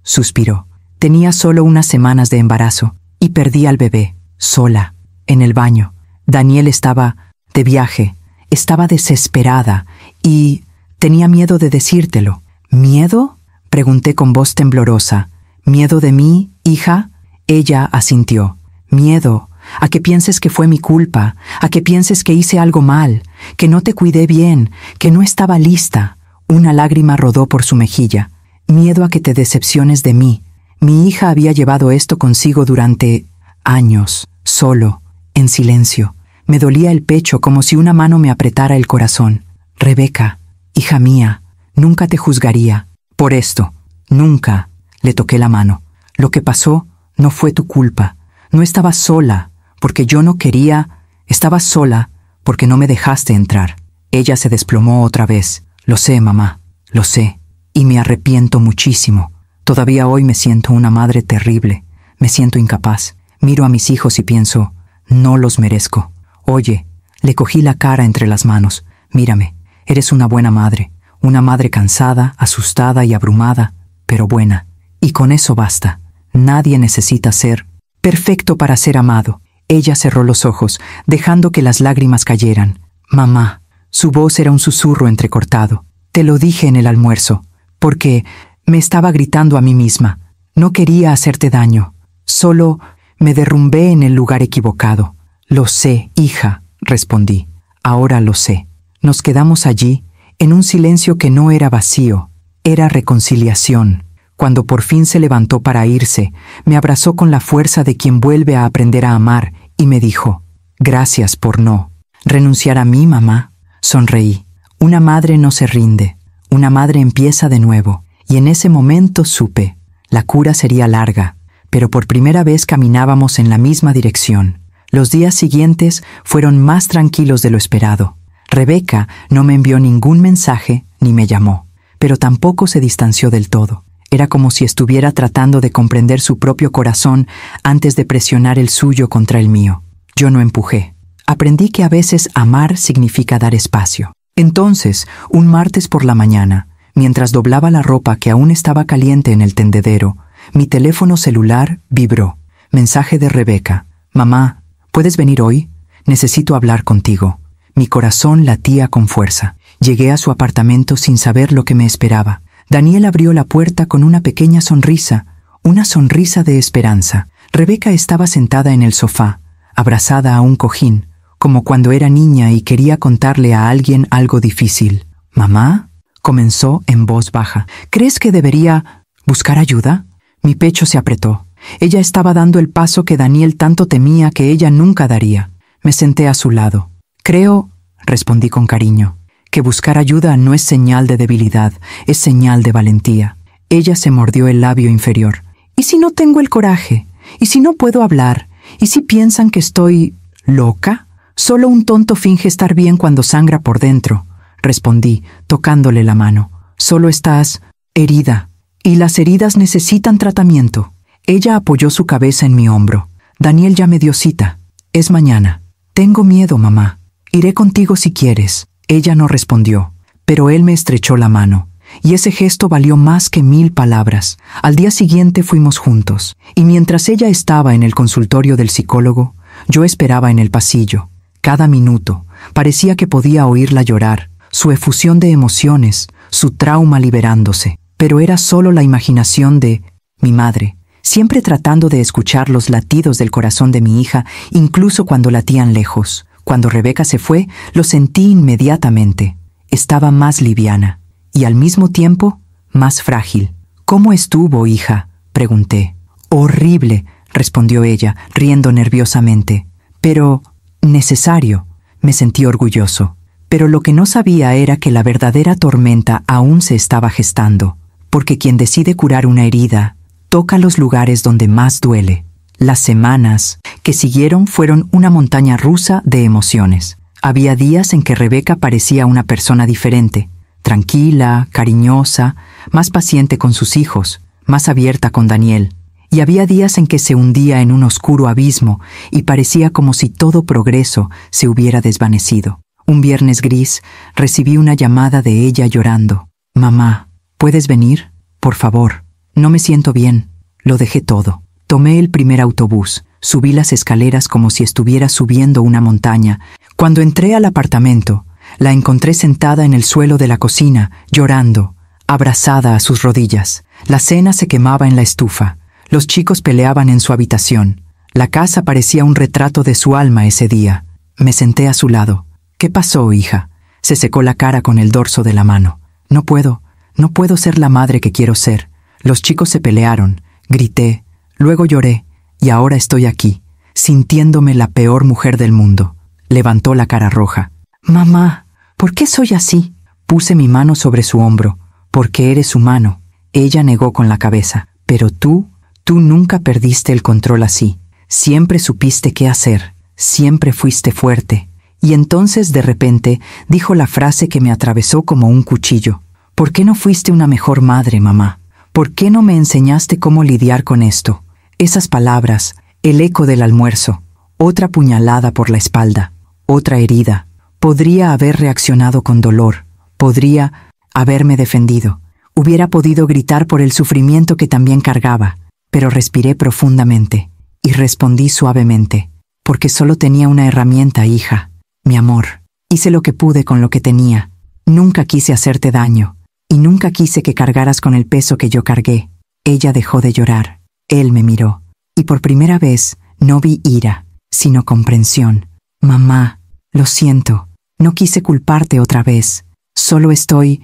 suspiró. Tenía solo unas semanas de embarazo y perdí al bebé, sola, en el baño. Daniel estaba de viaje, estaba desesperada y tenía miedo de decírtelo». «¿Miedo?», pregunté con voz temblorosa. «¿Miedo de mí, hija?». Ella asintió. «Miedo a que pienses que fue mi culpa, a que pienses que hice algo mal, que no te cuidé bien, que no estaba lista». Una lágrima rodó por su mejilla. «Miedo a que te decepciones de mí. Mi hija había llevado esto consigo durante años, solo, en silencio. Me dolía el pecho como si una mano me apretara el corazón. Rebeca, hija mía, nunca te juzgaría por esto. Nunca». Le toqué la mano. «Lo que pasó no fue tu culpa. No estabas sola, porque yo no quería. Estabas sola, porque no me dejaste entrar». Ella se desplomó otra vez. «Lo sé, mamá, lo sé, y me arrepiento muchísimo. Todavía hoy me siento una madre terrible. Me siento incapaz. Miro a mis hijos y pienso, no los merezco. Oye», le cogí la cara entre las manos. «Mírame, eres una buena madre. Una madre cansada, asustada y abrumada, pero buena. Y con eso basta. Nadie necesita ser perfecto para ser amado». Ella cerró los ojos, dejando que las lágrimas cayeran. «Mamá». Su voz era un susurro entrecortado. «Te lo dije en el almuerzo, porque Me estaba gritando a mí misma. No quería hacerte daño. Solo me derrumbé en el lugar equivocado. Lo sé, hija, respondí. Ahora lo sé. Nos quedamos allí, en un silencio que no era vacío, era reconciliación. Cuando por fin se levantó para irse, me abrazó con la fuerza de quien vuelve a aprender a amar y me dijo: «Gracias por no renunciar a mí, mamá». Sonreí. Una madre no se rinde. Una madre empieza de nuevo. Y en ese momento supe, la cura sería larga, pero por primera vez caminábamos en la misma dirección. Los días siguientes fueron más tranquilos de lo esperado. Rebeca no me envió ningún mensaje ni me llamó, pero tampoco se distanció del todo. Era como si estuviera tratando de comprender su propio corazón antes de presionar el suyo contra el mío. Yo no empujé. Aprendí que a veces amar significa dar espacio. Entonces, un martes por la mañana, mientras doblaba la ropa que aún estaba caliente en el tendedero, mi teléfono celular vibró. Mensaje de Rebeca: «Mamá, ¿puedes venir hoy? Necesito hablar contigo». Mi corazón latía con fuerza. Llegué a su apartamento sin saber lo que me esperaba. Daniel abrió la puerta con una pequeña sonrisa, una sonrisa de esperanza. Rebeca estaba sentada en el sofá, abrazada a un cojín, como cuando era niña y quería contarle a alguien algo difícil. «¿Mamá?», comenzó en voz baja. «¿Crees que debería buscar ayuda?». Mi pecho se apretó. Ella estaba dando el paso que Daniel tanto temía que ella nunca daría. Me senté a su lado. «Creo», respondí con cariño, «que buscar ayuda no es señal de debilidad, es señal de valentía». Ella se mordió el labio inferior. «¿Y si no tengo el coraje? ¿Y si no puedo hablar? ¿Y si piensan que estoy loca? Solo un tonto finge estar bien cuando sangra por dentro», respondí, tocándole la mano. «Solo estás herida, y las heridas necesitan tratamiento». Ella apoyó su cabeza en mi hombro. «Daniel ya me dio cita. Es mañana». «Tengo miedo, mamá. Iré contigo si quieres». Ella no respondió, pero él me estrechó la mano, y ese gesto valió más que 1000 palabras. Al día siguiente fuimos juntos, y mientras ella estaba en el consultorio del psicólogo, yo esperaba en el pasillo. Cada minuto parecía que podía oírla llorar, su efusión de emociones, su trauma liberándose, pero era solo la imaginación de mi madre, siempre tratando de escuchar los latidos del corazón de mi hija, incluso cuando latían lejos. Cuando Rebeca se fue, lo sentí inmediatamente. Estaba más liviana y al mismo tiempo más frágil. «¿Cómo estuvo, hija?», pregunté. «Horrible», respondió ella, riendo nerviosamente. «Pero necesario». Me sentí orgulloso. Pero lo que no sabía era que la verdadera tormenta aún se estaba gestando, porque quien decide curar una herida toca los lugares donde más duele. Las semanas que siguieron fueron una montaña rusa de emociones. Había días en que Rebeca parecía una persona diferente, tranquila, cariñosa, más paciente con sus hijos, más abierta con Daniel. Y había días en que se hundía en un oscuro abismo y parecía como si todo progreso se hubiera desvanecido. Un viernes gris recibí una llamada de ella llorando. «Mamá, ¿puedes venir? Por favor. No me siento bien». Lo dejé todo. Tomé el primer autobús, subí las escaleras como si estuviera subiendo una montaña. Cuando entré al apartamento, la encontré sentada en el suelo de la cocina, llorando, abrazada a sus rodillas. La cena se quemaba en la estufa. Los chicos peleaban en su habitación. La casa parecía un retrato de su alma ese día. Me senté a su lado. «¿Qué pasó, hija?». Se secó la cara con el dorso de la mano. No puedo ser la madre que quiero ser. Los chicos se pelearon. Grité. Luego lloré, y ahora estoy aquí, sintiéndome la peor mujer del mundo». Levantó la cara roja. «Mamá, ¿por qué soy así?». Puse mi mano sobre su hombro. «Porque eres humano». Ella negó con la cabeza. «Pero tú nunca perdiste el control así. Siempre supiste qué hacer. Siempre fuiste fuerte». Y entonces, de repente, dijo la frase que me atravesó como un cuchillo. «¿Por qué no fuiste una mejor madre, mamá? ¿Por qué no me enseñaste cómo lidiar con esto?». Esas palabras, el eco del almuerzo, otra puñalada por la espalda, otra herida. Podría haber reaccionado con dolor, podría haberme defendido, hubiera podido gritar por el sufrimiento que también cargaba, pero respiré profundamente y respondí suavemente, «Porque solo tenía una herramienta, hija, mi amor. Hice lo que pude con lo que tenía. Nunca quise hacerte daño. y nunca quise que cargaras con el peso que yo cargué. Ella dejó de llorar. Él me miró, y por primera vez no vi ira, sino comprensión. Mamá, lo siento, no quise culparte otra vez. Solo estoy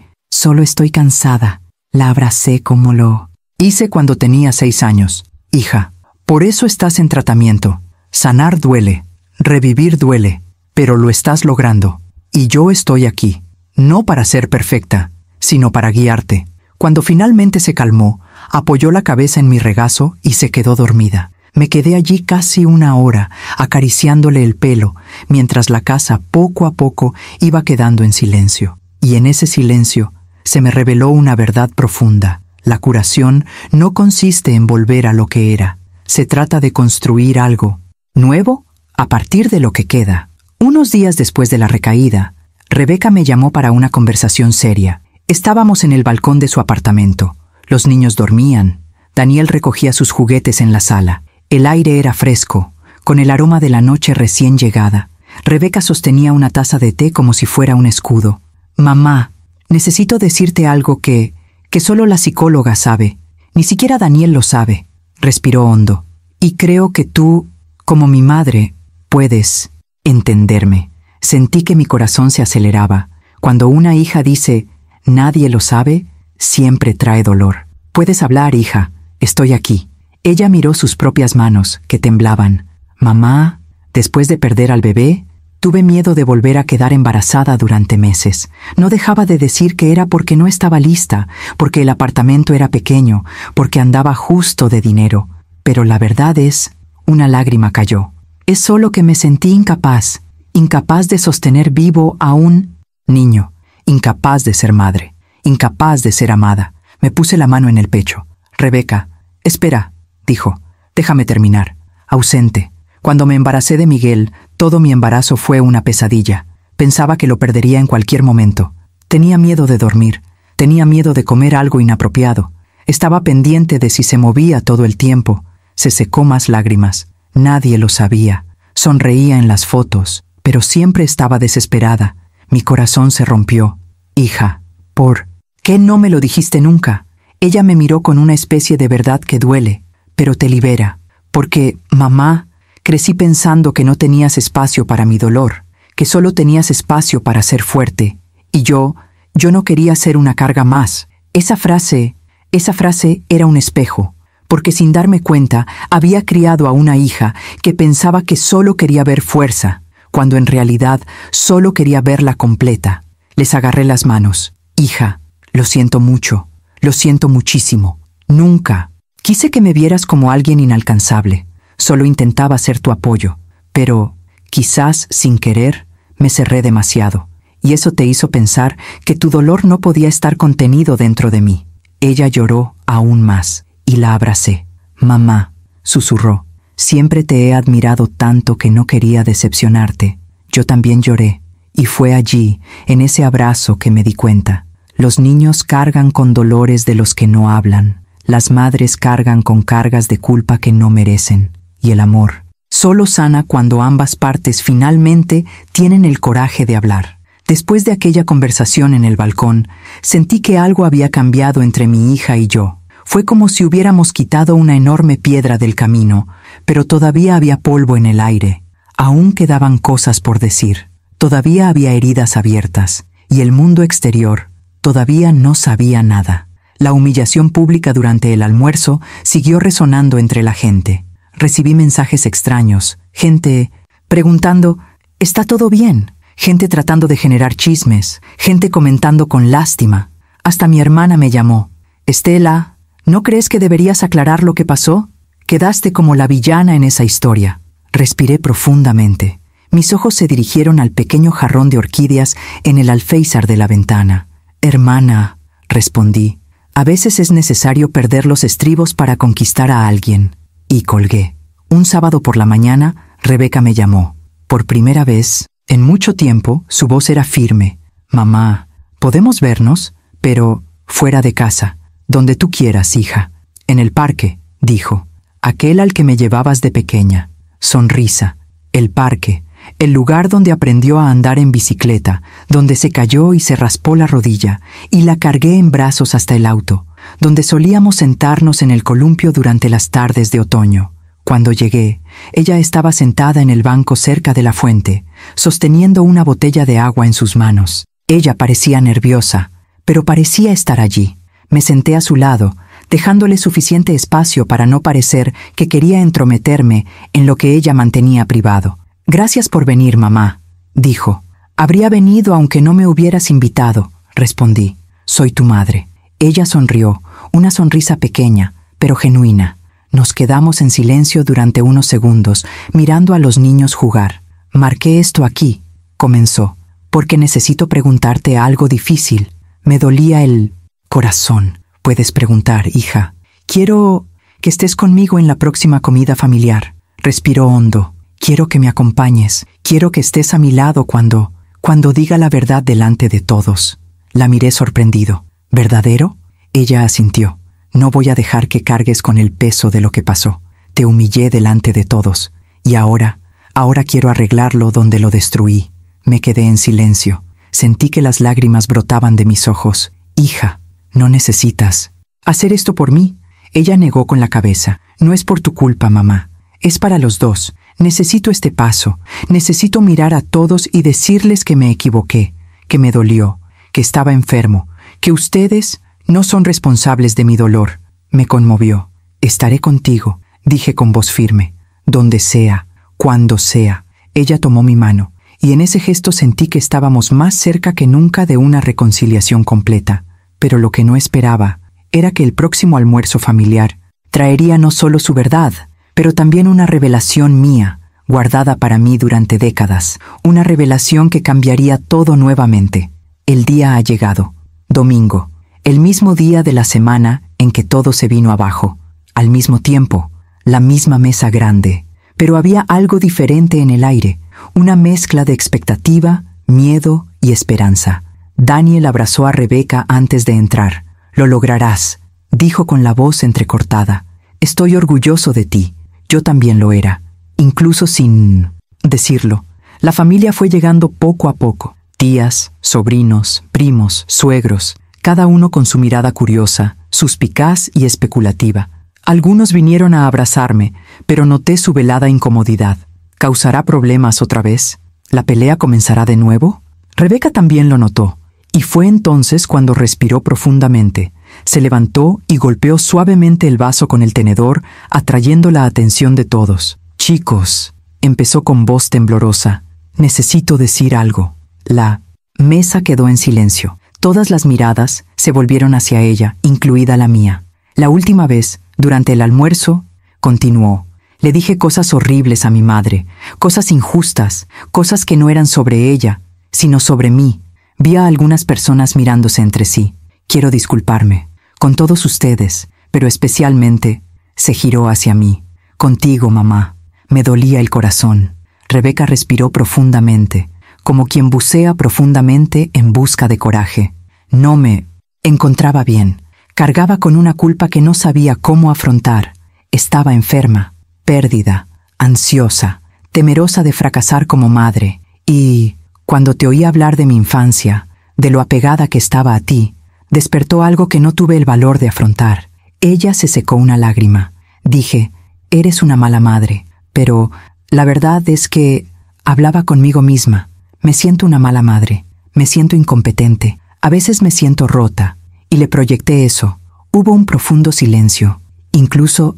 cansada. La abracé como lo hice cuando tenía 6 años. Hija, por eso estás en tratamiento. Sanar duele, revivir duele, pero lo estás logrando. Y yo estoy aquí, no para ser perfecta, sino para guiarte. Cuando finalmente se calmó, apoyó la cabeza en mi regazo y se quedó dormida. Me quedé allí casi 1 hora, acariciándole el pelo, mientras la casa poco a poco iba quedando en silencio. Y en ese silencio se me reveló una verdad profunda. La curación no consiste en volver a lo que era. Se trata de construir algo nuevo a partir de lo que queda. Unos días después de la recaída, Rebeca me llamó para una conversación seria. Estábamos en el balcón de su apartamento. Los niños dormían. Daniel recogía sus juguetes en la sala. El aire era fresco, con el aroma de la noche recién llegada. Rebeca sostenía una taza de té como si fuera un escudo. Mamá, necesito decirte algo que solo la psicóloga sabe. Ni siquiera Daniel lo sabe. Respiró hondo. Y creo que tú, como mi madre, puedes entenderme. Sentí que mi corazón se aceleraba. Cuando una hija dice, nadie lo sabe, siempre trae dolor. Puedes hablar, hija. Estoy aquí. Ella miró sus propias manos, que temblaban. Mamá, después de perder al bebé, tuve miedo de volver a quedar embarazada durante meses. No dejaba de decir que era porque no estaba lista, porque el apartamento era pequeño, porque andaba justo de dinero. Pero la verdad es, una lágrima cayó. Es solo que me sentí incapaz de sostener vivo a un niño, incapaz de ser madre, incapaz de ser amada. Me puse la mano en el pecho. Rebeca, espera, dijo, déjame terminar. Ausente. Cuando me embaracé de Miguel, todo mi embarazo fue una pesadilla. Pensaba que lo perdería en cualquier momento. Tenía miedo de dormir. Tenía miedo de comer algo inapropiado. Estaba pendiente de si se movía todo el tiempo. Se secó más lágrimas. Nadie lo sabía. Sonreía en las fotos, pero siempre estaba desesperada. Mi corazón se rompió. Hija, ¿por qué no me lo dijiste nunca? Ella me miró con una especie de verdad que duele, pero te libera. Porque, mamá, crecí pensando que no tenías espacio para mi dolor, que solo tenías espacio para ser fuerte. Y yo no quería ser una carga más. Esa frase era un espejo, porque sin darme cuenta había criado a una hija que pensaba que solo quería ver fuerza, cuando en realidad solo quería verla completa. Les agarré las manos. Hija, lo siento mucho, lo siento muchísimo. Nunca quise que me vieras como alguien inalcanzable. Solo intentaba ser tu apoyo, pero, quizás sin querer, me cerré demasiado, y eso te hizo pensar que tu dolor no podía estar contenido dentro de mí. Ella lloró aún más, y la abracé. Mamá, susurró, siempre te he admirado tanto que no quería decepcionarte. Yo también lloré, y fue allí, en ese abrazo, que me di cuenta. Los niños cargan con dolores de los que no hablan. Las madres cargan con cargas de culpa que no merecen. Y el amor solo sana cuando ambas partes finalmente tienen el coraje de hablar. Después de aquella conversación en el balcón, sentí que algo había cambiado entre mi hija y yo. Fue como si hubiéramos quitado una enorme piedra del camino, pero todavía había polvo en el aire. Aún quedaban cosas por decir. Todavía había heridas abiertas, y el mundo exterior todavía no sabía nada. La humillación pública durante el almuerzo siguió resonando entre la gente. Recibí mensajes extraños, gente preguntando, ¿está todo bien? Gente tratando de generar chismes, gente comentando con lástima. Hasta mi hermana me llamó. Estela, ¿no crees que deberías aclarar lo que pasó? Quedaste como la villana en esa historia. Respiré profundamente. Mis ojos se dirigieron al pequeño jarrón de orquídeas en el alféizar de la ventana. Hermana, respondí, a veces es necesario perder los estribos para conquistar a alguien. Y colgué. Un sábado por la mañana, Rebeca me llamó. Por primera vez, en mucho tiempo, su voz era firme. Mamá, ¿podemos vernos? Pero fuera de casa, donde tú quieras, hija. En el parque, dijo. Aquel al que me llevabas de pequeña. Sonrisa. El parque. el lugar donde aprendió a andar en bicicleta, donde se cayó y se raspó la rodilla, y la cargué en brazos hasta el auto, donde solíamos sentarnos en el columpio durante las tardes de otoño. Cuando llegué, ella estaba sentada en el banco cerca de la fuente, sosteniendo una botella de agua en sus manos. Ella parecía nerviosa, pero parecía estar allí. Me senté a su lado, dejándole suficiente espacio para no parecer que quería entrometerme en lo que ella mantenía privado. «Gracias por venir, mamá», dijo. «Habría venido aunque no me hubieras invitado», respondí. «Soy tu madre». Ella sonrió, una sonrisa pequeña, pero genuina. Nos quedamos en silencio durante unos segundos, mirando a los niños jugar. «Marqué esto aquí», comenzó, «porque necesito preguntarte algo difícil. Me dolía el corazón». «Puedes preguntar, hija». «Quiero que estés conmigo en la próxima comida familiar». Respiró hondo. «Quiero que me acompañes. Quiero que estés a mi lado cuando diga la verdad delante de todos». La miré sorprendido. «¿Verdadero?». Ella asintió. «No voy a dejar que cargues con el peso de lo que pasó. Te humillé delante de todos. Y ahora quiero arreglarlo donde lo destruí». Me quedé en silencio. Sentí que las lágrimas brotaban de mis ojos. «Hija, no necesitas hacer esto por mí». Ella negó con la cabeza. «No es por tu culpa, mamá. Es para los dos. Necesito este paso. Necesito mirar a todos y decirles que me equivoqué, que me dolió, que estaba enfermo, que ustedes no son responsables de mi dolor». Me conmovió. «Estaré contigo», dije con voz firme. «Donde sea, cuando sea». Ella tomó mi mano, y en ese gesto sentí que estábamos más cerca que nunca de una reconciliación completa. Pero lo que no esperaba era que el próximo almuerzo familiar traería no solo su verdad, pero también una revelación mía, guardada para mí durante décadas, una revelación que cambiaría todo nuevamente. El día ha llegado. Domingo, el mismo día de la semana en que todo se vino abajo. Al mismo tiempo, la misma mesa grande, pero había algo diferente en el aire, una mezcla de expectativa, miedo y esperanza. Daniel abrazó a Rebeca antes de entrar. «Lo lograrás», dijo con la voz entrecortada. «Estoy orgulloso de ti». Yo también lo era, incluso sin decirlo. La familia fue llegando poco a poco. Tías, sobrinos, primos, suegros, cada uno con su mirada curiosa, suspicaz y especulativa. Algunos vinieron a abrazarme, pero noté su velada incomodidad. ¿Causará problemas otra vez? ¿La pelea comenzará de nuevo? Rebeca también lo notó, y fue entonces cuando respiró profundamente. Se levantó y golpeó suavemente el vaso con el tenedor, atrayendo la atención de todos. «Chicos», empezó con voz temblorosa, «necesito decir algo». La mesa quedó en silencio. Todas las miradas se volvieron hacia ella, incluida la mía. «La última vez, durante el almuerzo», continuó, «le dije cosas horribles a mi madre, cosas injustas, cosas que no eran sobre ella, sino sobre mí. Vi a algunas personas mirándose entre sí. Quiero disculparme con todos ustedes, pero especialmente se giró hacia mí. Contigo, mamá. Me dolía el corazón». Rebeca respiró profundamente, como quien bucea profundamente en busca de coraje. No me encontraba bien. Cargaba con una culpa que no sabía cómo afrontar. Estaba enferma, perdida, ansiosa, temerosa de fracasar como madre. Y cuando te oí hablar de mi infancia, de lo apegada que estaba a ti, despertó algo que no tuve el valor de afrontar. Ella se secó una lágrima. Dije, «Eres una mala madre», pero la verdad es que hablaba conmigo misma. Me siento una mala madre, me siento incompetente, a veces me siento rota, y le proyecté eso. Hubo un profundo silencio. Incluso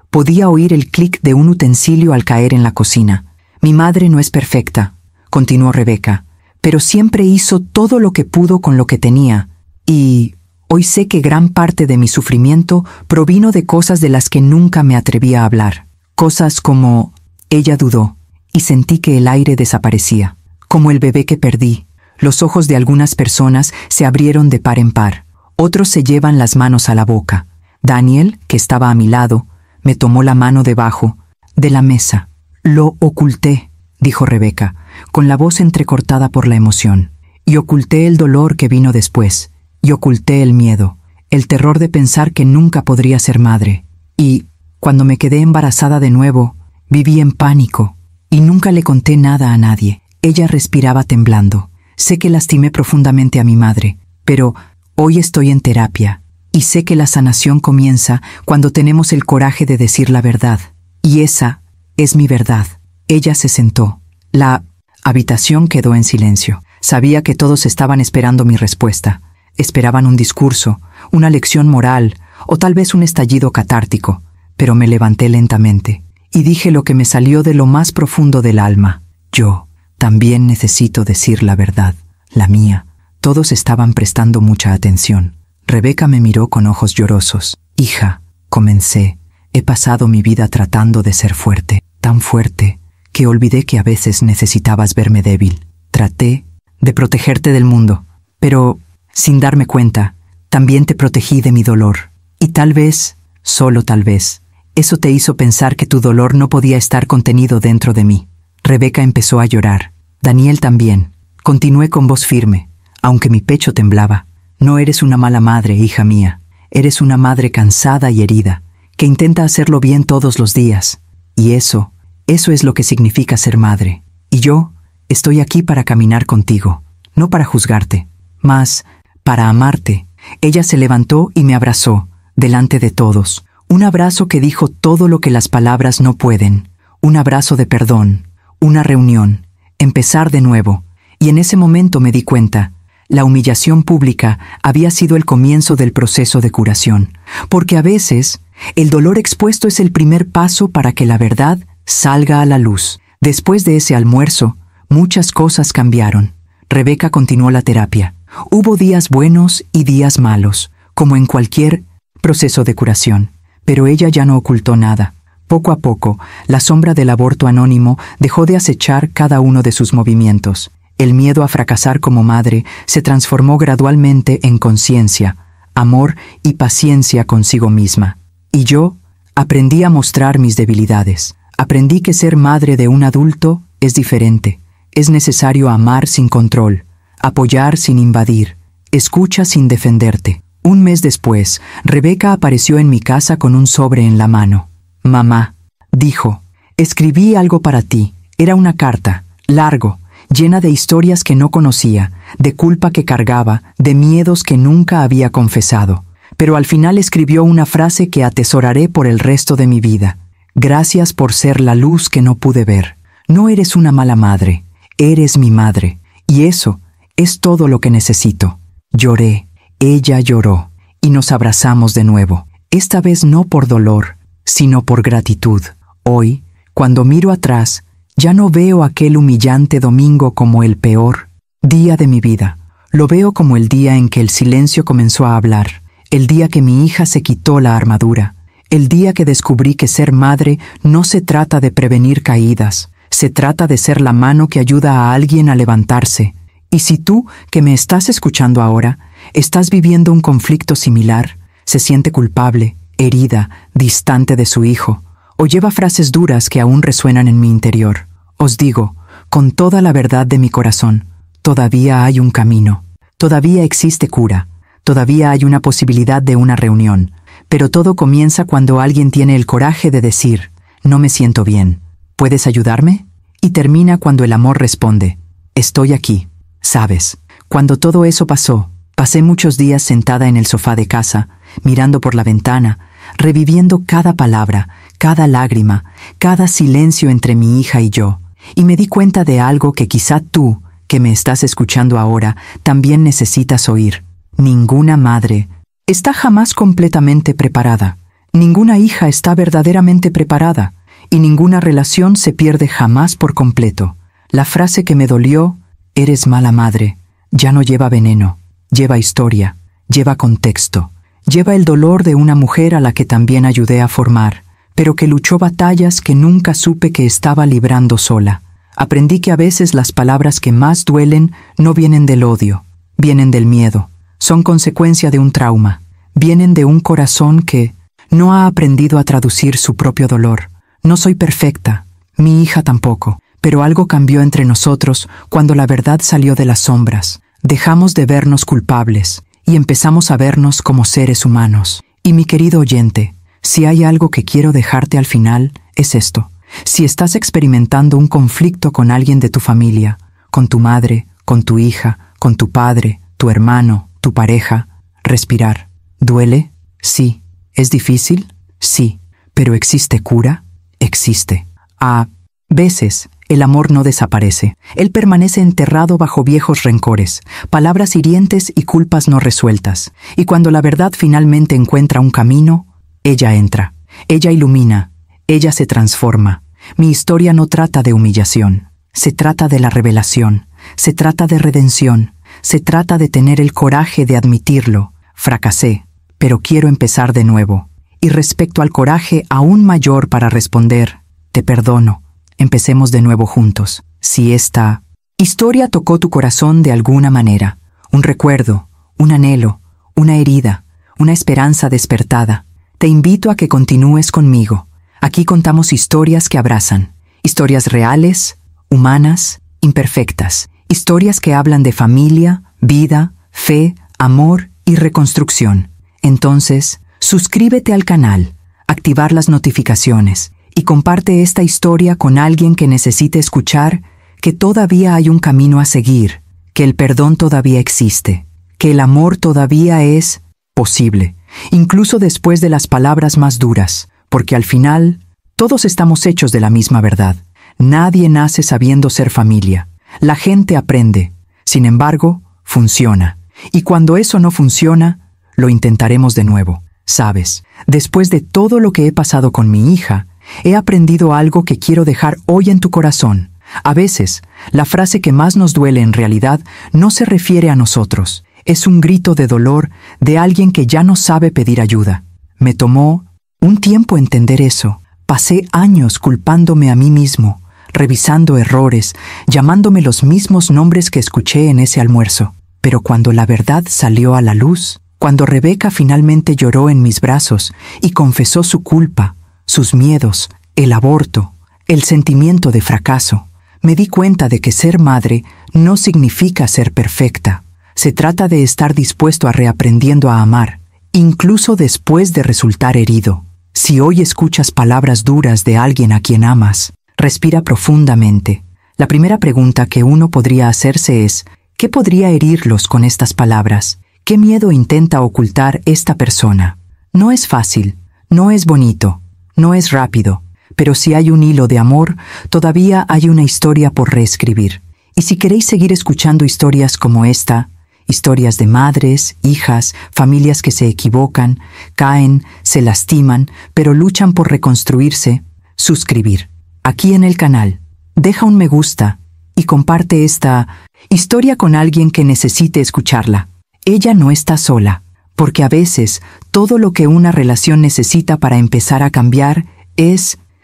podía oír el clic de un utensilio al caer en la cocina. «Mi madre no es perfecta», continuó Rebeca, «pero siempre hizo todo lo que pudo con lo que tenía, y hoy sé que gran parte de mi sufrimiento provino de cosas de las que nunca me atreví a hablar. Cosas como...». Ella dudó, y sentí que el aire desaparecía. «Como el bebé que perdí». Los ojos de algunas personas se abrieron de par en par. Otros se llevan las manos a la boca. Daniel, que estaba a mi lado, me tomó la mano debajo de la mesa. «Lo oculté», dijo Rebeca, con la voz entrecortada por la emoción. «Y oculté el dolor que vino después. Y oculté el miedo, el terror de pensar que nunca podría ser madre. Y, cuando me quedé embarazada de nuevo, viví en pánico. y nunca le conté nada a nadie. Ella respiraba temblando. Sé que lastimé profundamente a mi madre, pero hoy estoy en terapia y sé que la sanación comienza cuando tenemos el coraje de decir la verdad. Y esa es mi verdad. Ella se sentó. La habitación quedó en silencio. Sabía que todos estaban esperando mi respuesta. Esperaban un discurso, una lección moral o tal vez un estallido catártico, pero me levanté lentamente y dije lo que me salió de lo más profundo del alma. Yo también necesito decir la verdad, la mía. Todos estaban prestando mucha atención. Rebeca me miró con ojos llorosos. Hija, comencé, he pasado mi vida tratando de ser fuerte, tan fuerte, que olvidé que a veces necesitabas verme débil. Traté de protegerte del mundo, pero, sin darme cuenta, también te protegí de mi dolor. Y tal vez, solo tal vez, eso te hizo pensar que tu dolor no podía estar contenido dentro de mí. Rebeca empezó a llorar. Daniel también. Continué con voz firme, aunque mi pecho temblaba. No eres una mala madre, hija mía. Eres una madre cansada y herida, que intenta hacerlo bien todos los días. Y eso es lo que significa ser madre. Y yo estoy aquí para caminar contigo, no para juzgarte, mas para amarte. Ella se levantó y me abrazó, delante de todos. Un abrazo que dijo todo lo que las palabras no pueden. Un abrazo de perdón, una reunión, empezar de nuevo. Y en ese momento me di cuenta, la humillación pública había sido el comienzo del proceso de curación. Porque a veces, el dolor expuesto es el primer paso para que la verdad salga a la luz. Después de ese almuerzo, muchas cosas cambiaron. Rebeca continuó la terapia. Hubo días buenos y días malos, como en cualquier proceso de curación. Pero ella ya no ocultó nada. Poco a poco, la sombra del aborto anónimo dejó de acechar cada uno de sus movimientos. El miedo a fracasar como madre se transformó gradualmente en conciencia, amor y paciencia consigo misma. Y yo aprendí a mostrar mis debilidades. Aprendí que ser madre de un adulto es diferente. Es necesario amar sin control, apoyar sin invadir, escucha sin defenderte. Un mes después, Rebeca apareció en mi casa con un sobre en la mano. Mamá, dijo, escribí algo para ti. Era una carta, largo, llena de historias que no conocía, de culpa que cargaba, de miedos que nunca había confesado. Pero al final escribió una frase que atesoraré por el resto de mi vida. Gracias por ser la luz que no pude ver. No eres una mala madre, eres mi madre. Y eso es todo lo que necesito. Lloré, ella lloró, y nos abrazamos de nuevo. Esta vez no por dolor, sino por gratitud. Hoy, cuando miro atrás, ya no veo aquel humillante domingo como el peor día de mi vida. Lo veo como el día en que el silencio comenzó a hablar, el día que mi hija se quitó la armadura, el día que descubrí que ser madre no se trata de prevenir caídas, se trata de ser la mano que ayuda a alguien a levantarse. Y si tú, que me estás escuchando ahora, estás viviendo un conflicto similar, se siente culpable, herida, distante de su hijo, o lleva frases duras que aún resuenan en mi interior, os digo, con toda la verdad de mi corazón, todavía hay un camino, todavía existe cura, todavía hay una posibilidad de una reunión, pero todo comienza cuando alguien tiene el coraje de decir, no me siento bien, ¿puedes ayudarme? Y termina cuando el amor responde, estoy aquí. Sabes, cuando todo eso pasó, pasé muchos días sentada en el sofá de casa, mirando por la ventana, reviviendo cada palabra, cada lágrima, cada silencio entre mi hija y yo, y me di cuenta de algo que quizá tú, que me estás escuchando ahora, también necesitas oír. Ninguna madre está jamás completamente preparada, ninguna hija está verdaderamente preparada, y ninguna relación se pierde jamás por completo. La frase que me dolió, eres mala madre, ya no lleva veneno, lleva historia, lleva contexto, lleva el dolor de una mujer a la que también ayudé a formar, pero que luchó batallas que nunca supe que estaba librando sola. Aprendí que a veces las palabras que más duelen no vienen del odio, vienen del miedo, son consecuencia de un trauma, vienen de un corazón que no ha aprendido a traducir su propio dolor. No soy perfecta, mi hija tampoco. Pero algo cambió entre nosotros cuando la verdad salió de las sombras. Dejamos de vernos culpables y empezamos a vernos como seres humanos. Y mi querido oyente, si hay algo que quiero dejarte al final, es esto. Si estás experimentando un conflicto con alguien de tu familia, con tu madre, con tu hija, con tu padre, tu hermano, tu pareja, respirar. ¿Duele? Sí. ¿Es difícil? Sí. ¿Pero existe cura? Existe. A veces, el amor no desaparece. Él permanece enterrado bajo viejos rencores, palabras hirientes y culpas no resueltas. Y cuando la verdad finalmente encuentra un camino, ella entra. Ella ilumina. Ella se transforma. Mi historia no trata de humillación. Se trata de la revelación. Se trata de redención. Se trata de tener el coraje de admitirlo. Fracasé, pero quiero empezar de nuevo. Y respecto al coraje aún mayor para responder, te perdono. Empecemos de nuevo juntos. Si esta historia tocó tu corazón de alguna manera, un recuerdo, un anhelo, una herida, una esperanza despertada, te invito a que continúes conmigo. Aquí contamos historias que abrazan, historias reales, humanas, imperfectas, historias que hablan de familia, vida, fe, amor y reconstrucción. Entonces, suscríbete al canal, activar las notificaciones y comparte esta historia con alguien que necesite escuchar que todavía hay un camino a seguir, que el perdón todavía existe, que el amor todavía es posible, incluso después de las palabras más duras, porque al final, todos estamos hechos de la misma verdad. Nadie nace sabiendo ser familia. La gente aprende. Sin embargo, funciona. Y cuando eso no funciona, lo intentaremos de nuevo. Sabes, después de todo lo que he pasado con mi hija, he aprendido algo que quiero dejar hoy en tu corazón. A veces, la frase que más nos duele en realidad no se refiere a nosotros. Es un grito de dolor de alguien que ya no sabe pedir ayuda. Me tomó un tiempo entender eso. Pasé años culpándome a mí mismo, revisando errores, llamándome los mismos nombres que escuché en ese almuerzo. Pero cuando la verdad salió a la luz, cuando Rebeca finalmente lloró en mis brazos y confesó su culpa, sus miedos, el aborto, el sentimiento de fracaso, me di cuenta de que ser madre no significa ser perfecta. Se trata de estar dispuesto a reaprendiendo a amar, incluso después de resultar herido. Si hoy escuchas palabras duras de alguien a quien amas, respira profundamente. La primera pregunta que uno podría hacerse es, ¿qué podría herirlos con estas palabras? ¿Qué miedo intenta ocultar esta persona? No es fácil, no es bonito, no es rápido, pero si hay un hilo de amor, todavía hay una historia por reescribir. Y si queréis seguir escuchando historias como esta, historias de madres, hijas, familias que se equivocan, caen, se lastiman, pero luchan por reconstruirse, suscribir. Aquí en el canal, deja un me gusta y comparte esta historia con alguien que necesite escucharla. Ella no está sola, porque a veces todo lo que una relación necesita para empezar a cambiar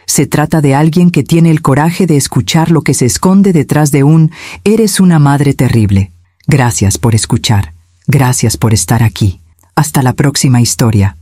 se trata de alguien que tiene el coraje de escuchar lo que se esconde detrás de un "eres una madre terrible". Gracias por escuchar. Gracias por estar aquí. Hasta la próxima historia.